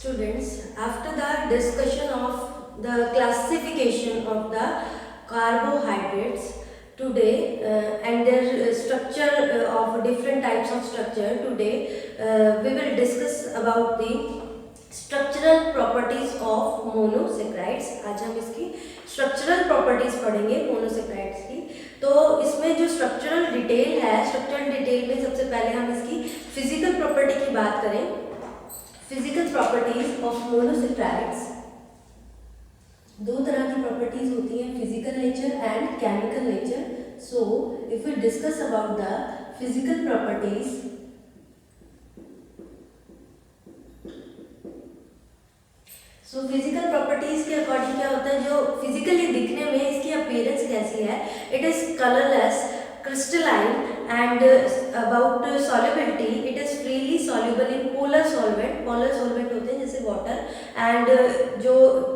Students, after the discussion of the classification of the carbohydrates today and their structure of different types of structure, today we will discuss about the structural properties of monosaccharides. आज हम इसकी structural properties पढ़ेंगे monosaccharides की. तो इसमें जो structural detail है, structural detail में सबसे पहले हम इसकी physical property की बात करें. Physical properties of monosaccharides. दो तरह की properties होती हैं, physical nature and chemical nature. So, if we discuss about the physical properties, so physical properties के according क्या होता है, जो physically दिखने में इसकी appearance कैसी है? It is colorless, crystalline and about solubility, it is freely soluble in polar solvent. Polar solvent होते हैं जैसे water and जो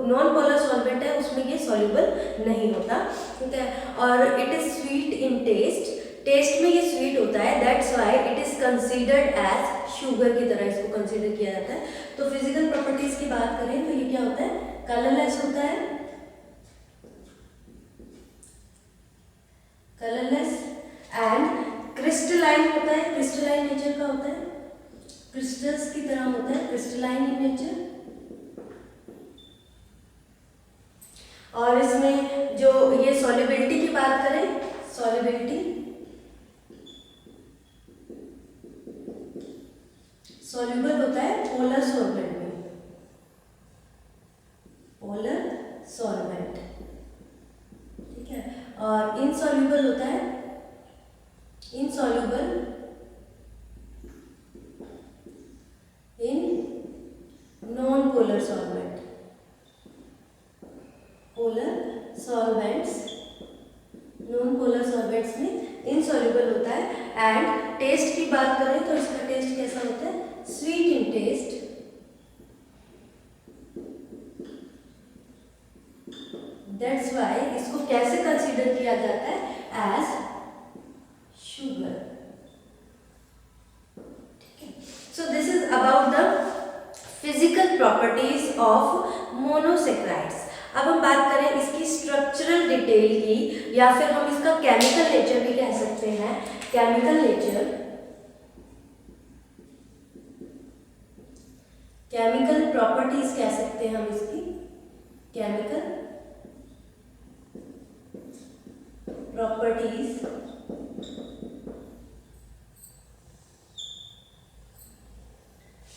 non polar solvent है उसमें ये soluble नहीं होता, ठीक है. और it is sweet in taste, taste में ये स्वीट होता है. That's why it is considered as sugar की तरह इसको कंसीडर किया जाता है. तो फिजिकल प्रॉपर्टीज की बात करें तो ये क्या होता है, कलरलेस होता है, कलरलेस एंड क्रिस्टलाइन होता है. क्रिस्टलाइन नेचर का होता है, क्रिस्टल्स की तरह होता है, क्रिस्टलाइन इन नेचर. और इसमें जो ये सॉल्युबिलिटी की बात करें, सॉल्युबिलिटी सॉल्युबल होता है पोलर सॉल्वेंट में, पोलर सॉल्वेंट, ठीक है. और इनसॉल्युबल होता है, insoluble in non polar solvent. Polar solvents, non polar solvents में इनसॉल्युबल होता है. एंड टेस्ट की बात करें तो इसका टेस्ट कैसा होता है, sweet in taste, that's why इसको कैसे कंसीडर किया जाता है, एज शुगर, ठीक है. सो this is about the physical properties of monosaccharides. अब हम बात करें इसकी स्ट्रक्चरल डिटेल की, या फिर हम इसका केमिकल नेचर भी कह सकते हैं. केमिकल नेचर, केमिकल प्रॉपर्टीज कह सकते हैं हम इसकी, केमिकल प्रॉपर्टीज.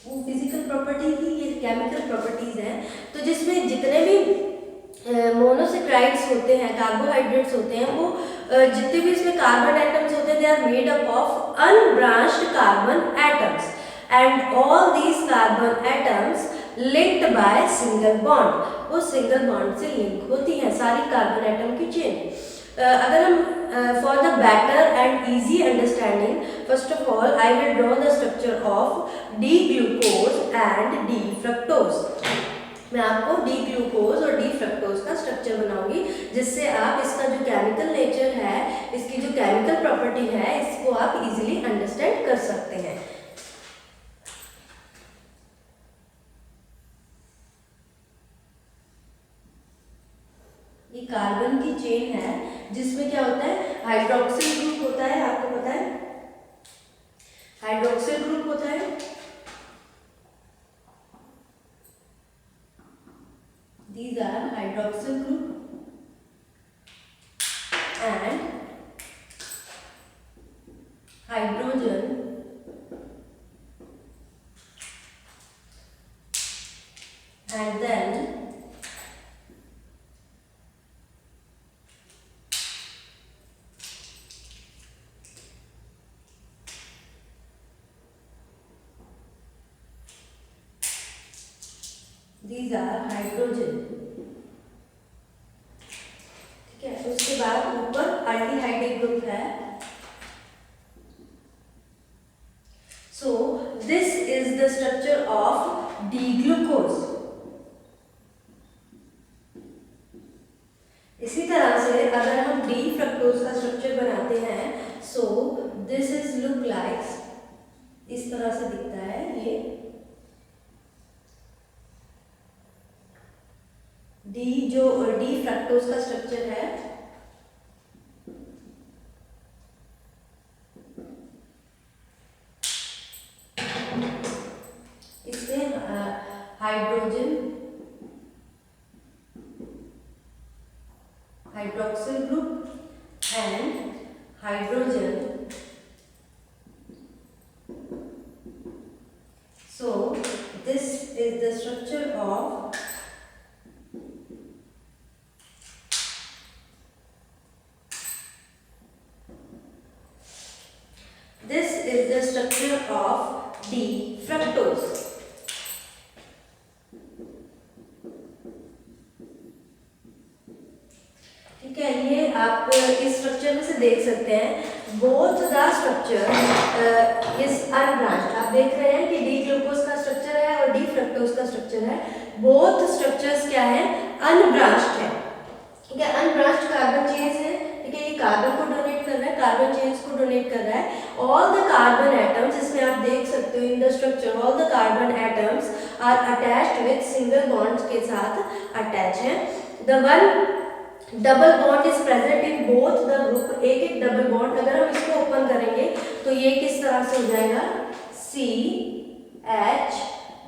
वो फिजिकल प्रॉपर्टी की ये केमिकल प्रॉपर्टीज हैं. तो जिसमें जितने भी मोनोसेक्राइड्स होते हैं, कार्बोहाइड्रेट्स होते हैं, वो जितने भी इसमें कार्बन एटम्स होते हैं, they are made up of unbranched carbon atoms and all these carbon atoms linked by single bond. वो सिंगल बॉन्ड से लिंक होती हैं सारी कार्बन एटम की चेन. अगर हम for the better and easy understanding, first of all I will draw the structure of D glucose and D fructose. मैं आपको डी ग्लूकोज और डी फ्रक्टोज का स्ट्रक्चर बनाऊंगी, जिससे आप इसका जो केमिकल नेचर है, इसकी जो केमिकल प्रॉपर्टी है, इसको आप इजीली अंडरस्टैंड कर सकते हैं. ये कार्बन की चेन है जिसमें क्या होता है, हाइड्रोक्सिल ग्रुप होता है. आपको पता है हाइड्रोक्सिल ग्रुप होता है. These are hydroxyl group and hydrogen and then these are hydrogen, ठीक है. उसके बाद ऊपर अल्डिहाइड ग्रुप है. सो this is the structure of D glucose. इसी तरह से अगर हम डी फ्रक्टोज का स्ट्रक्चर बनाते हैं, सो दिस इज लुक लाइक, इस तरह से दिखता है ये. डी फ्रक्टोज का स्ट्रक्चर है, इसमें hydrogen hydroxyl group and hydrogen, so this is the structure of D fructose। ठीक है, ये आप इस स्ट्रक्चर में से देख सकते हैं both the structure is unbranched. आप देख रहे हैं कि डी ग्लूकोज का स्ट्रक्चर है और डी फ्रक्टोज का स्ट्रक्चर है, बोथ स्ट्रक्चर्स क्या है, अनब्रांच्ड है। ठीक है, अनब्रांच्ड कार्बन चेन्स है। ठीक है, ये कार्बन को डोनेट कर रहा है, कार्बन चेन्स को डोनेट कर रहा है। ऑल द कार्बन एटम्स, इसमें आप देख सकते हो in the structure all the carbon atoms are attached with single bonds के साथ अटैच है। The one double bond is present in both the group. एक एक डबल बॉन्ड, अगर हम इसको ओपन करेंगे तो ये किस तरह से हो जाएगा, CH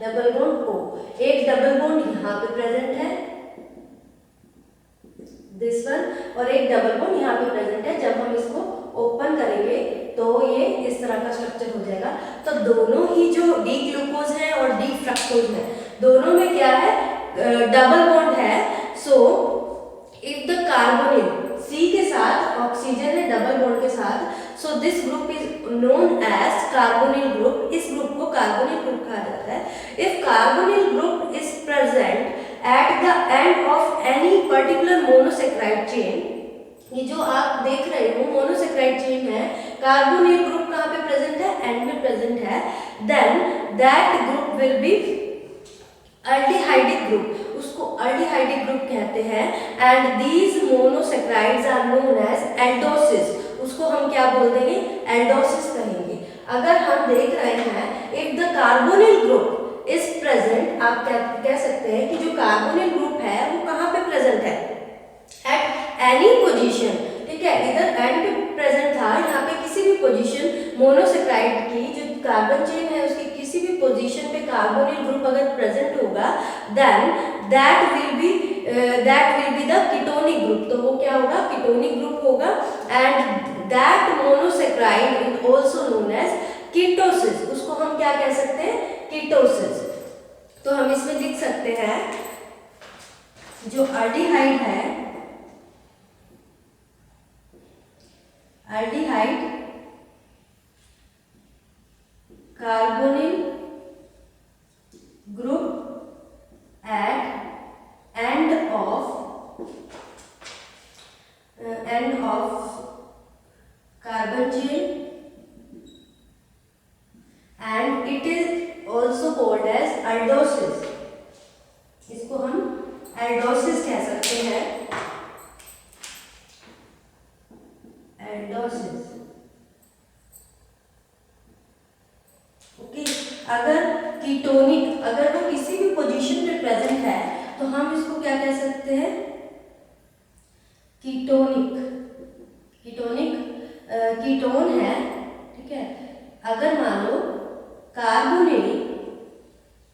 डबल बॉन्ड O। एक डबल बॉन्ड यहाँ पे प्रेजेंट है, दिस वन, और एक डबल बॉन्ड यहाँ पे प्रेजेंट है। जब हम इसको ओपन करेंगे तो ये इस तरह का स्ट्रक्चर हो जाएगा। तो दोनों ही जो डी ग्लूकोज है और डी फ्रक्टोज है, दोनों में क्या है, डबल बॉन्ड है। So if the carbonyl C के साथ ऑक्सीजन है डबल बॉन्ड के साथ, so this group is known as carbonyl group. इस ग्रुप को कार्बोनिल ग्रुप कहा जाता है। If carbonyl group is present at the end of any particular monosaccharide chain, ये जो आप देख रहे हो मोनोसेक्राइड चेन है, कार्बोनिल ग्रुप कहाँ पे प्रेजेंट है, एंड में प्रेजेंट है, then that group will B aldehydic group, उसको अल्डिहाइडिक ग्रुप कहते हैं। And these monosaccharides are known as aldoses, उसको हम क्या बोल देंगे, एल्डोसिस कहेंगे। अगर हम देख रहे हैं if the carbonyl group is present, आप कह सकते हैं कि जो कार्बोनिल ग्रुप है वो कहाँ पे प्रेजेंट है, एट एनी पोजीशन। ठीक है, इधर एंड पे प्रेजेंट था, यहाँ पे किसी भी पोजीशन मोनोसेक्राइड की जो कार्बन चेन है उसकी किसी भी पोजीशन पे कार्बोनिल ग्रुप अगर प्रेजेंट होगा, then that will be the ketonic group. तो वो क्या होगा, कीटोनिक ग्रुप होगा। And that monosaccharide is also known as ketoses, उसको हम क्या कह सकते हैं, कीटोसिस। तो हम इसमें लिख सकते हैं जो अल्डिहाइड है, aldehyde carbonyl group at end of carbon chain and it is also called as aldoses, इसको हम एल्डोसिस कह सकते हैं, एल्डोसिस। ओके, अगर कीटोनिक, अगर वो किसी भी पोजीशन पे प्रेजेंट है तो हम इसको क्या कह सकते हैं, कीटोनिक। कीटोन है। ठीक है, अगर मान लो carbonyl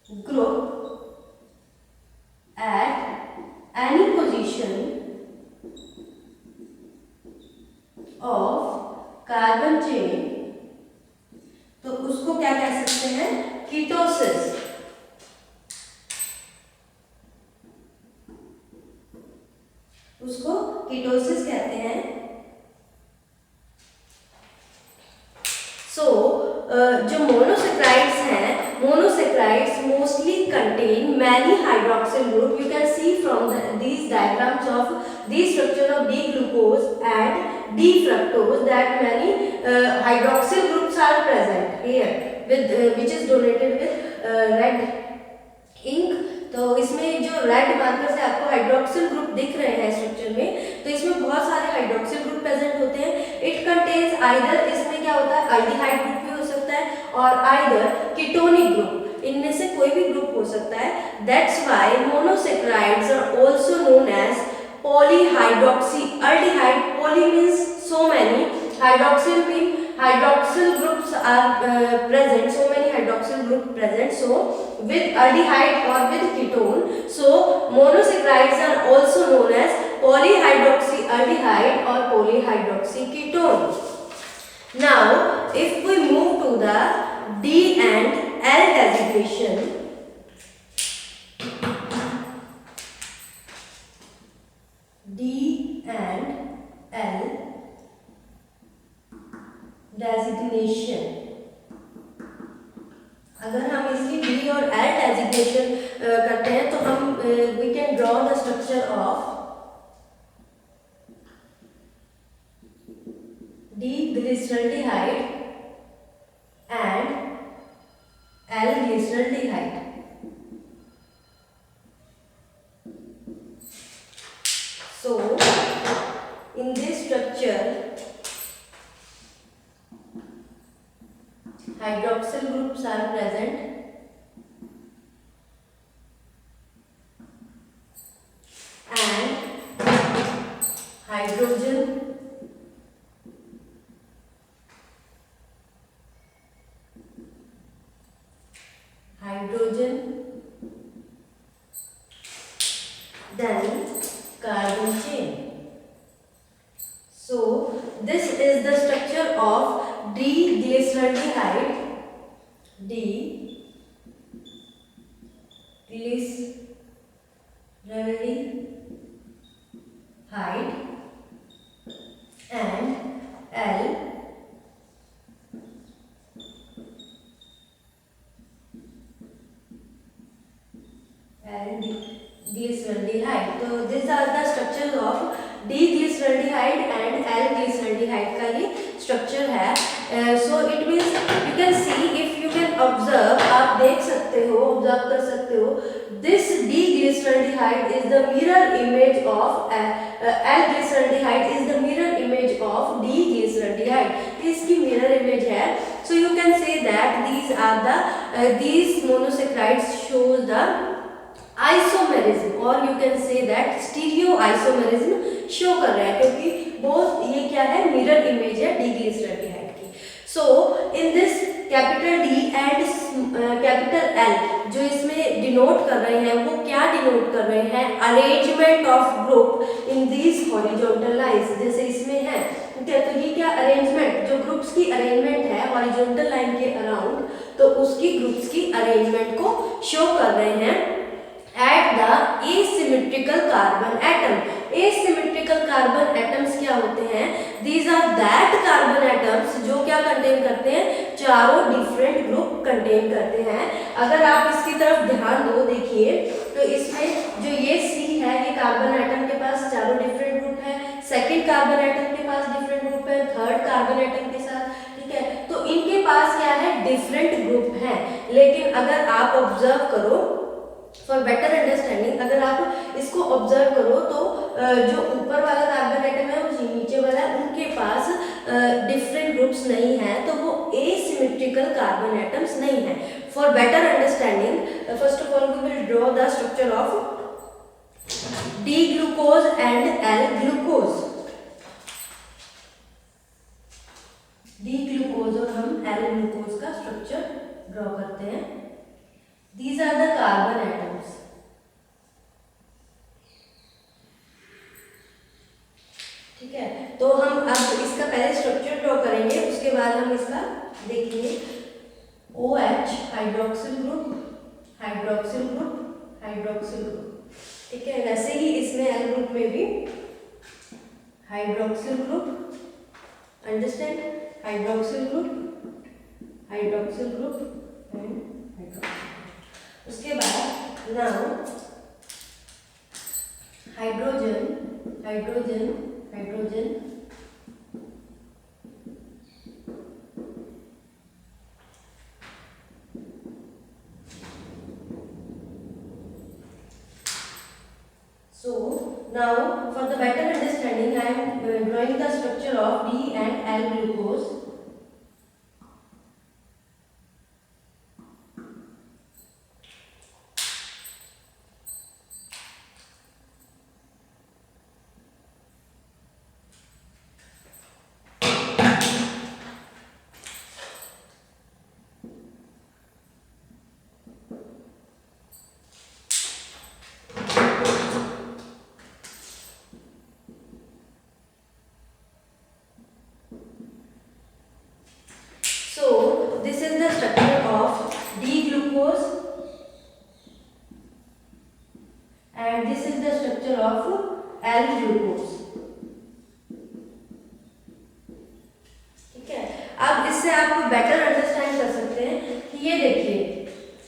group at any position of carbon chain, तो उसको क्या कह सकते हैं, कीटोसिस। उसको कीटोसिस कहते हैं। जो मोनोसेक्राइड्स हैं, monosaccharides mostly contain many hydroxyl group. You can see from these diagrams of the structure of D-glucose and D-fructose that many hydroxyl groups are present here with which is donated with red ink। तो इसमें जो red marker से आपको hydroxyl group दिख रहे हैं structure में, तो इसमें बहुत सारे हाइड्रोक्सिल ग्रुप प्रेजेंट होते हैं। इट कंटेन्स आइदर, इसमें क्या होता है, अल्डिहाइड ग्रुप भी हो सकता है और आइदर कीटोनिक ग्रुप। इनमें से कोई भी ग्रुप हो सकता है। That's why monosaccharides are also known as polyhydroxyaldehyde. Poly means so many, hydroxyl mean hydroxyl groups are present, so many hydroxyl group present. So with aldehyde or with ketone, so monosaccharides are also known as polyhydroxyaldehyde or polyhydroxyketone. Now if we move to the D and L designation, D and L designation, अगर हम इसकी D और L designation करते हैं तो हम we can draw the structure of D-glyceraldehyde and L-glyceraldehyde. So in this structure hydroxyl groups are present and hydrogen then carbon chain. So this is the structure of D-glyceraldehyde. D-glyceraldehyde and L-glyceraldehyde. So these are the structures of D-glyceraldehyde and L-glyceraldehyde का ये structure है. So it means you can see, if you can observe, आप देख सकते हो, observe कर सकते हो, this D-glyceraldehyde is the mirror image of L-glyceraldehyde is the mirror image of D-glyceraldehyde. इसकी mirror image है. So you can say that these are the these monosaccharides shows the isomerism, or you can say that stereoisomerism show कर रहा है, क्योंकि both ये क्या है, mirror image है D-glyceraldehyde की. So in this capital D and capital L जो इसमें denote कर रहे हैं, वो क्या denote कर रहे हैं, arrangement of group in these horizontal lines. जैसे इसमें है, ठीक है, तो ये क्या arrangement, जो groups की arrangement है horizontal line के around, तो उसकी groups की arrangement को show कर रहे हैं at the asymmetrical carbon atom. Asymmetrical carbon atoms क्या होते हैं? These are that carbon atoms जो क्या contain करते हैं, चारों different group contain करते हैं. अगर आप इसकी तरफ ध्यान दो, देखिए, तो इसमें जो ये C है, ये कार्बन एटम के पास चारों different group है, सेकेंड कार्बन एटम के पास different group है, थर्ड कार्बन एटम के साथ, ठीक है, तो इनके पास क्या है, different group है. लेकिन अगर आप observe करो, फॉर बेटर अंडरस्टैंडिंग, अगर आप इसको ऑब्जर्व करो तो जो ऊपर वाला कार्बन एटम है और नीचे वाला, उनके पास डिफरेंट ग्रुप्स नहीं हैं, तो वो एसिमेट्रिकल कार्बन एटम्स नहीं हैं. For better understanding, first of all we will draw the structure of D glucose and L glucose. D glucose और हम एल ग्लूकोज का स्ट्रक्चर ड्रॉ करते हैं. These are the carbon atoms. ठीक है, तो हम अब इसका पहले स्ट्रक्चर ड्रॉ करेंगे, उसके बाद हम इसका देखेंगे. OH hydroxyl group, hydroxyl group, hydroxyl group. ठीक है, वैसे ही इसमें एल ग्रुप में भी hydroxyl group, understand, hydroxyl group, hydroxyl group and hydroxyl. उसके बाद now hydrogen, hydrogen, hydrogen, so now for the better understanding I am drawing the structure of D and L glucose. and this is the structure of L-glucose. ठीक है, अब इससे आप better understand कर सकते हैं कि ये देखिए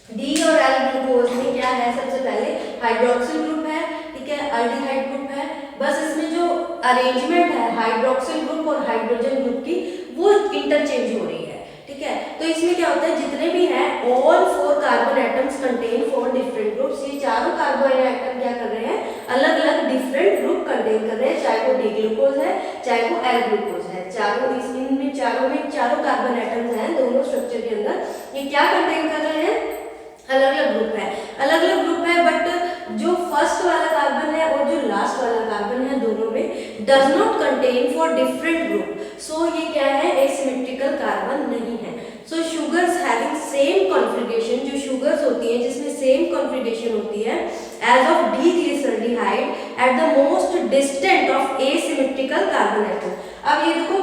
डी और एल ग्लूकोज में क्या है। सबसे पहले हाइड्रोक्सिल ग्रुप है, ठीक है, अल्डिहाइड ग्रुप है। बस इसमें जो अरेंजमेंट है हाइड्रोक्सिल ग्रुप और हाइड्रोजन ग्रुप की वो इंटरचेंज हो रही है, ठीक है। तो इसमें क्या होता है, जितने भी हैं all 4 carbon atoms contain 4 different groups. ये चारों कार्बन एटम क्या कर रहे हैं, अलग अलग डिफरेंट ग्रुप कंटेन कर रहे हैं, चाहे वो डी ग्लूकोज है चाहे वो एल ग्लूकोज है। चारों इनमें चारों कार्बन एटम्स हैं दोनों स्ट्रक्चर के अंदर, ये क्या कंटेन कर रहे हैं, अलग अलग ग्रुप है, अलग अलग ग्रुप है। बट जो फर्स्ट वाला कार्बन है और जो लास्ट वाला कार्बन है दोनों में does not contain four different group. So ये क्या है, एसिमेट्रिकल कार्बन नहीं है। So sugars having same configuration, जो शुगर्स होती हैं जिसमें सेम कॉन्फ़िगरेशन होती है as of D-glyceraldehyde at the most distant of asymmetrical carbon atom. अब ये देखो,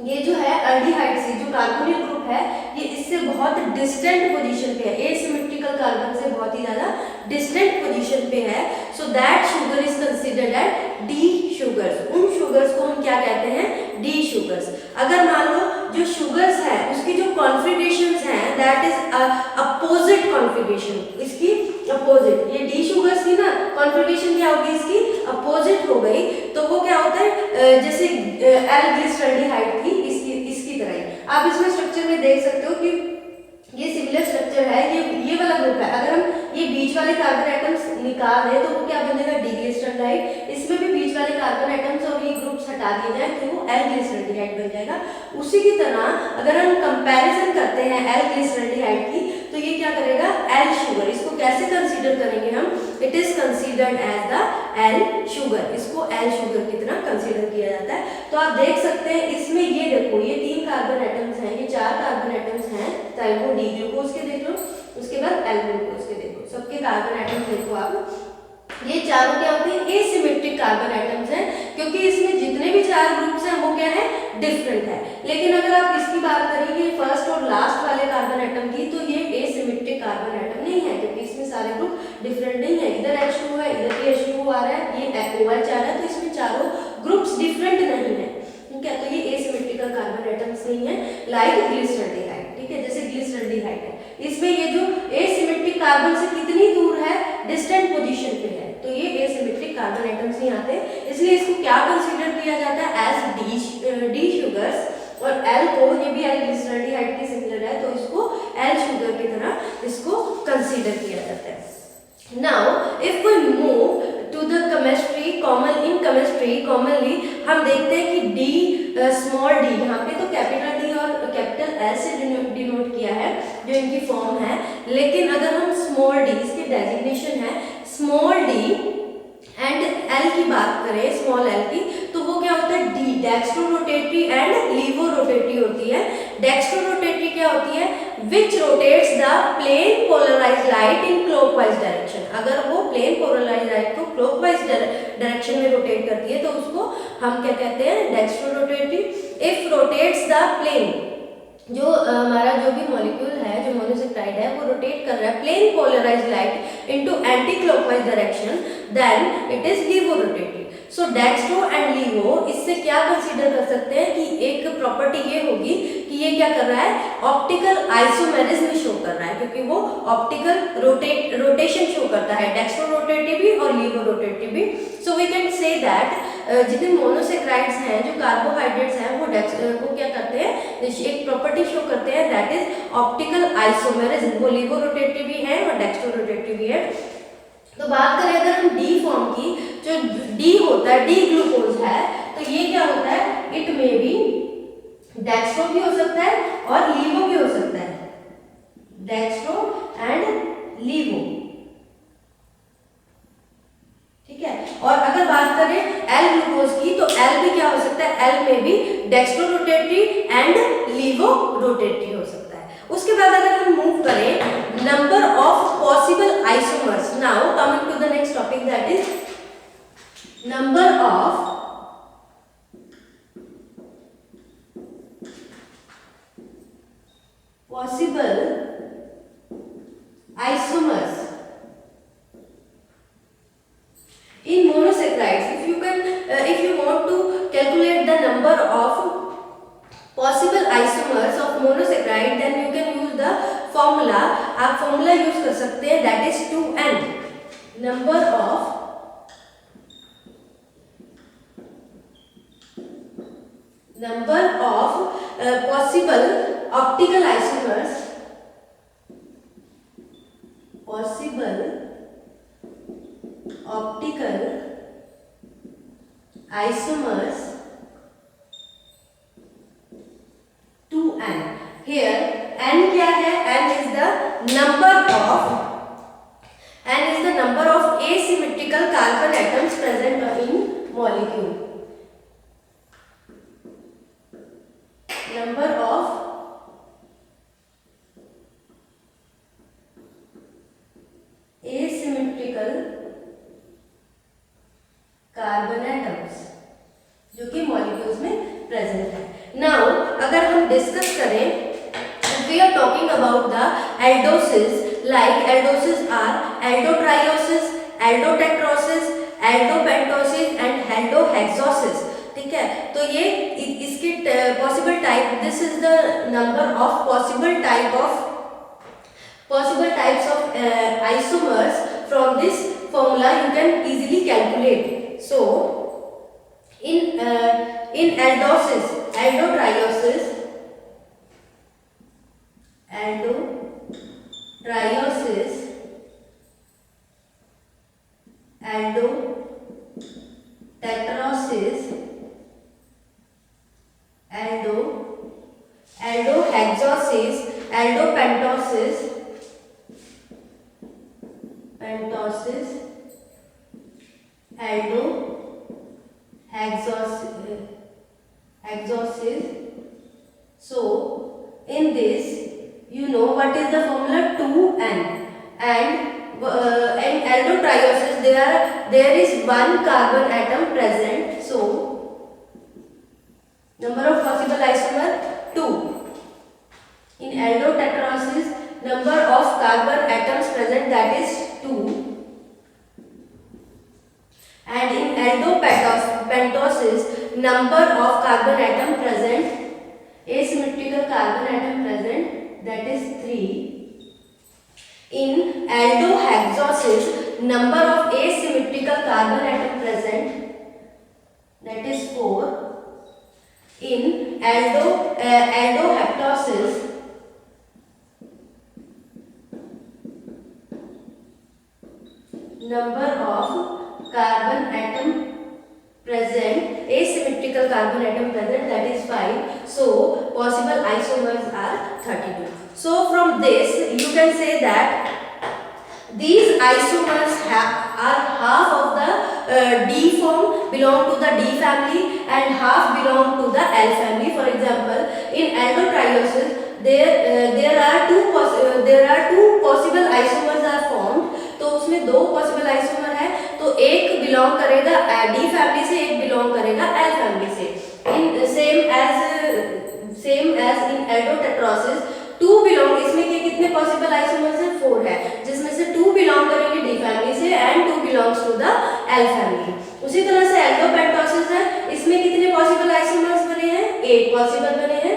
ये जो है अल्डिहाइड से जो कार्बोनिल ग्रुप है ये इससे बहुत डिस्टेंट पोजीशन पे है, एसिमेट्रिकल कार्बन से बहुत ही ज्यादा डिस्टेंट पोजीशन पे है। So that sugar is considered at D sugars. उन शुगर्स को हम क्या कहते हैं, डी शुगर्स। अगर मान लो जो शुगर्स है उसकी जो कॉन्फ़िगरेशंस हैं दैट इज अपोजिट कॉन्फ़िगरेशन, इसकी अपोजिट, ये डी शुगर्स की ना कॉन्फ़िगरेशन क्या होगी, इसकी अपोजिट हो गई। तो वो क्या होता है, जैसे एल ग्लिसरॉल्डिहाइड थी इसकी तरह ही। आप इसमें स्ट्रक्चर में देख सकते हो कि ये सिमिलर स्ट्रक्चर है, ये वाला ग्रुप है। अगर हम ये बीच वाले कार्बन एटम्स निकाल दें तो वो क्या बनेगा, डी ग्लिसरॉल्डिहाइड। इसमें भी बीच वाले कार्बन एटम्स और ये ग्रुप्स हटा दिए जाए तो वो एल ग्लिसरॉल्डिहाइड बन जाएगा। उसी की तरह अगर हम कंपैरिजन करते हैं एल ग्लिसरॉल्डिहाइड की तो ये क्या करेगा, एल शुगर। इसको कैसे कंसीडर करेंगे हम, it is considered as the L sugar, इसको एल शुगर की तरह कंसीडर किया जाता है। तो आप देख सकते हैं इसमें ये देखो, ये 3 कार्बन एटम्स हैं, ये 4 कार्बन एटम्स हैं, चाहे वो डी ग्लूकोज के देख लो, उसके बाद एल ग्लूकोज के देखो, सबके कार्बन एटम्स देखो आप, ये चारों क्या होते हैं, एसिमेट्रिक कार्बन एटम्स हैं, क्योंकि इसमें जितने भी 4 ग्रुप्स हैं वो क्या है, डिफरेंट है। लेकिन अगर आप इसकी बात करेंगे फर्स्ट और लास्ट वाले कार्बन एटम की तो ये एसिमेट्रिक कार्बन एटम नहीं है, क्योंकि इसमें सारे ग्रुप डिफरेंट नहीं है। इधर H2 है, इधर भी H2 आ रहा है, ये OH आ रहा है, तो इसमें चारों ग्रुप्स डिफरेंट नहीं है, ठीक है। तो ये एसिमेट्रिकल कार्बन एटम्स नहीं है, लाइक ग्लिसरॉल्डिहाइड, ठीक है, जैसे ग्लिसरॉल्डिहाइड है, इसमें ये जो एसिमेट्रिक कार्बन से कितनी दूर है, डिस्टेंट पोजीशन पे है, तो ये एसिमेट्रिक कार्बन एटम्स नहीं आते। इसलिए इसको क्या कंसीडर किया जाता है, एज डी शुगर्स। और एल को, ये भी एल ग्लिसरॉल्डिहाइड की सिमिलर है, तो इसको एल शुगर की तरह इसको कंसीडर किया जाता है। Now, if we move to the chemistry, in chemistry commonly हम देखते हैं कि D स्मॉल d, यहाँ पे तो कैपिटल D और कैपिटल L से डिनोट किया है जो इनकी फॉर्म है, लेकिन अगर हम स्मॉल d, इसकी डेजिग्नेशन है स्मॉल d एंड L की बात करें, स्मॉल l की, तो वो क्या होता है, D dextro rotatory and levo rotatory होती है। डेक्स्ट्रो रोटेटरी क्या होती है, which rotates the plane polarised light in clockwise direction. अगर वो प्लेन पोलराइज्ड लाइट को क्लॉकवाइज डायरेक्शन में रोटेट करती है तो उसको हम क्या कहते हैं, dextro rotatory. If rotates the plane, जो हमारा जो भी मॉलिक्यूल है, जो मोनोसेक्राइड है, वो रोटेट कर रहा है plane polarised light into anti clockwise direction, then it is levo rotatory. So dextro and levo, इससे क्या कंसीडर कर सकते हैं कि एक प्रॉपर्टी ये होगी कि ये क्या कर रहा है, ऑप्टिकल आइसोमेरिज्म शो कर रहा है, क्योंकि वो ऑप्टिकल रोटेशन शो करता है, डेक्स्ट्रो रोटेटिव भी और लीवो रोटेटिव भी। So we can say that जितने मोनोसेक्राइड्स हैं, जो कार्बोहाइड्रेट्स हैं, वो क्या करते हैं, एक प्रॉपर्टी शो करते हैं दैट इज ऑप्टिकल आइसोमेरिज्म। वो लीवो रोटेटिव भी है और डेक्स्ट्रो रोटेटिव भी है। तो बात करें अगर हम डी फॉर्म की, जो डी होता है, डी ग्लूकोज है, तो ये क्या होता है, इट मे बी डेक्स्ट्रो भी हो सकता है और लीवो भी हो सकता है, डेक्स्ट्रो एंड लीवो, ठीक है। और अगर बात करें एल ग्लूकोज की तो एल भी क्या हो सकता है, एल में भी dextro rotatory and levo rotatory हो सकता है। उसके बाद अगर हम मूव करें number of possible isomers, now coming to the next topic that is number of possible isomers In monosaccharides, if you want to calculate the number of possible isomers of monosaccharide, then you can use the formula. आप formula use कर सकते हैं, that is 2n. number of possible optical isomers, to n. Here n क्या है? n is the number of asymmetrical carbon atoms present in molecule. Number of asymmetrical carbon atoms जो कि molecules में present है. Now अगर हम discuss करें, we are talking about the aldoses, like aldoses are aldotrioses, aldotetroses, aldopentoses and aldohexoses. ठीक है, तो ये इसके possible type, this is the number of possible types of isomers. From this formula you can easily calculate. So in aldosis, aldotriosis, aldotetrosis, aldohexosis, aldopentosis, aldohexosis. So in this, you know what is the formula? 2n. And in aldotriosis there is one carbon atom present, so number of possible isomer 2. In aldotetrosis, number of carbon atoms present, that is 2. And in aldopentosis, number of carbon atom present, asymmetrical carbon atom present, that is 3. In aldohexosis, number of asymmetrical carbon atom present, that is 4. In aldoheptosis, number of carbon atom present, asymmetrical carbon atom present, that is 5. So possible isomers are 32. So from this you can say that these isomers are half of the D form, belong to the D family, and half belong to the L family. For example, in aldotriosis there are two possible isomers are formed. तो उसमें दो possible isomer है, तो एक belong करेगा D family से, एक belong करेगा एल फैमिली से. In same as in aldotetroses, 2 belong, इसमें के कितने पॉसिबल आइसोमर्स हैं? 4 है, जिसमें से 2 बिलोंग करेंगे डी फैमिली से and 2 belongs to the L family. उसी तरह से एल्डोपेंटोसिस है, इसमें कितने पॉसिबल आइसोमर्स बने हैं? 8 पॉसिबल बने हैं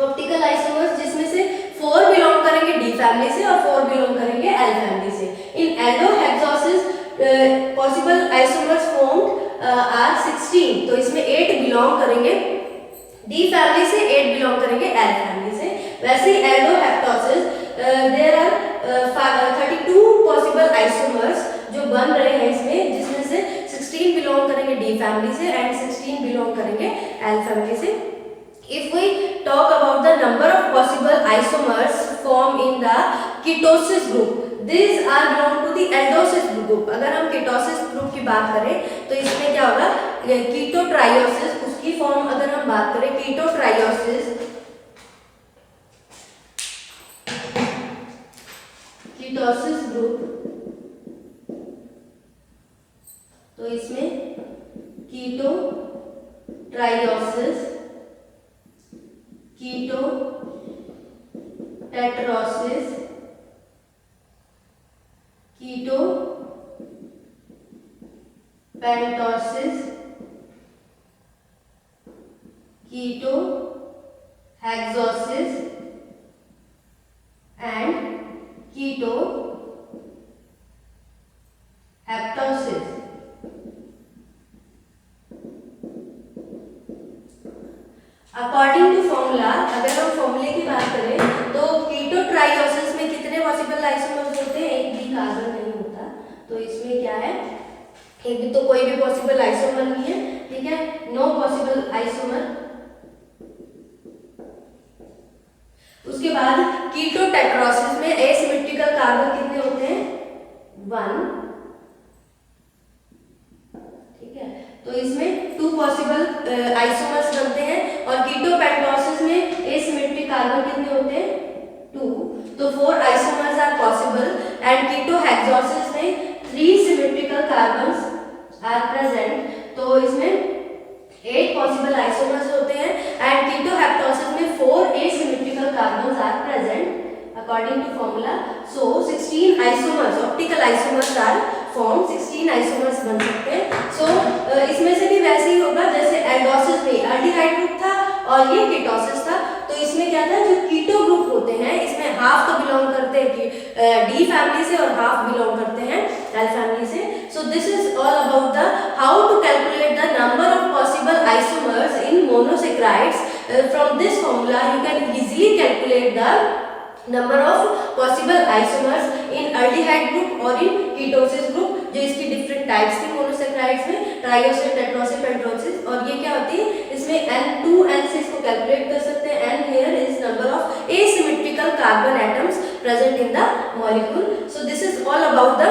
ऑप्टिकल आइसोमर्स, जिसमें से 4 बिलोंग करेंगे डी फैमिली से और 4 बिलोंग करेंगे एल फैमिली से. इन एल्डोहेक्सोसिस possible isomers formed are 16, तो इसमें 8 बिलोंग करेंगे डी फैमिली से, 8 बिलोंग करेंगे एल फैमिली से. वैसे ही एल्डोहेप्टोसिस देयर आर 32 पॉसिबल आइसोमर्स जो बन रहे हैं इसमें, जिसमें से 16 बिलोंग करेंगे डी फैमिली से एंड 16 बिलोंग करेंगे एल फैमिली से. If we talk about the number of possible isomers formed in the ketosis group, these are belong to the aldosis group. अगर हम ketosis group की बात करें तो इसमें क्या होगा? कीटोट्रायोसिस, उसकी फॉर्म अगर हम बात करें कीटोट्रायोसिस, कीटोसिस ग्रुप, तो इसमें ketotrioses, ketotetroses, keto pentoses, keto hexoses and keto heptoses. According to formula, अगर हम फॉर्मूले की बात करें तो कीटो ट्राइओसिस में कितने पॉसिबल आइसोमर्स होते हैं? एक भी कार्बन नहीं होता। तो इसमें क्या है, एक भी तो कोई भी पॉसिबल आइसोमर नहीं है, ठीक है, नो पॉसिबल आइसोमर। उसके बाद कीटो टेट्रोसिस में एसिमेट्रिकल कार्बन कितने होते हैं? 1, ठीक है। तो इसमें 2 पॉसिबल आइसोमर्स बनते हैं। और कीटो पेंटोसिस में एसिमेट्रिक कार्बन कितने होते हैं? 2, तो 4 आइसोमर्स आर पॉसिबल। एंड कीटो हेक्सोसिस में 3 सिमेट्रिकल कार्बन्स आर प्रेजेंट। तो इसमें 8 पॉसिबल आइसोमर्स होते हैं। एंड कीटो हेप्टोसिस में 4 asymmetrical carbons are present according to formula. So 16 isomers, optical isomers are formed, 16 isomers बन सकते हैं। So इसमें से भी वैसे ही होगा जैसे एल्डोसिस में एल्डिहाइड ग्रुप था और ये कीटोसिस था। तो इसमें क्या था, जो कीटो ग्रुप होते हैं इसमें हाफ तो बिलोंग करते हैं डी फैमिली से और हाफ बिलोंग करते हैं एल फैमिली से। So this is all about the how to calculate the number of possible isomers in monosaccharides. From this formula you can easily calculate the number of possible isomers in aldehyde group or in ketosis group, जो इसकी different types थी monosaccharides में, ट्राइओसिस, टेट्रोसिस, पेंटोसिस। और ये क्या होती है, इसमें N2 N से इसको कैलकुलेट कर सकते हैं। N here is number of asymmetrical carbon atoms present in the molecule. So this is all about the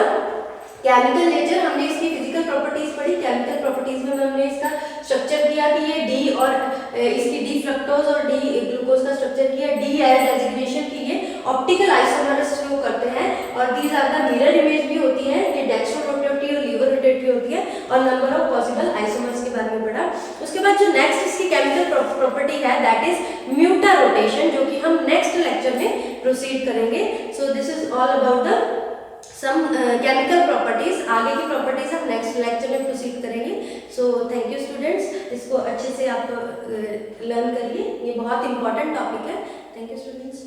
chemical nature. हमने इसकी फिजिकल प्रॉपर्टीज पढ़ी। केमिकल प्रॉपर्टीज में हमने इसका स्ट्रक्चर किया कि ये डी और इसकी डी फ्रक्टोज और डी ग्लूकोज का स्ट्रक्चर किया, डी एल डेजिग्नेशन की ये ऑप्टिकल आइसोमर्स शो करते हैं। और these are the mirror image भी होती है, ये डेक्स्ट्रो रोटेटिव और लीवर रोटेटिव होती है। और नंबर ऑफ पॉसिबल आइसोमर्स के बारे में पढ़ा। उसके बाद जो नेक्स्ट इसकी केमिकल प्रॉपर्टी है दैट इज म्यूटा रोटेशन, जो कि हम नेक्स्ट लेक्चर में प्रोसीड करेंगे। So this is all about the some chemical properties. आगे की प्रॉपर्टीज हम नेक्स्ट लेक्चर में प्रोसीड करेंगे। सो थैंक यू स्टूडेंट्स, इसको अच्छे से आप लर्न करिए, ये बहुत इंपॉर्टेंट टॉपिक है। Thank you students.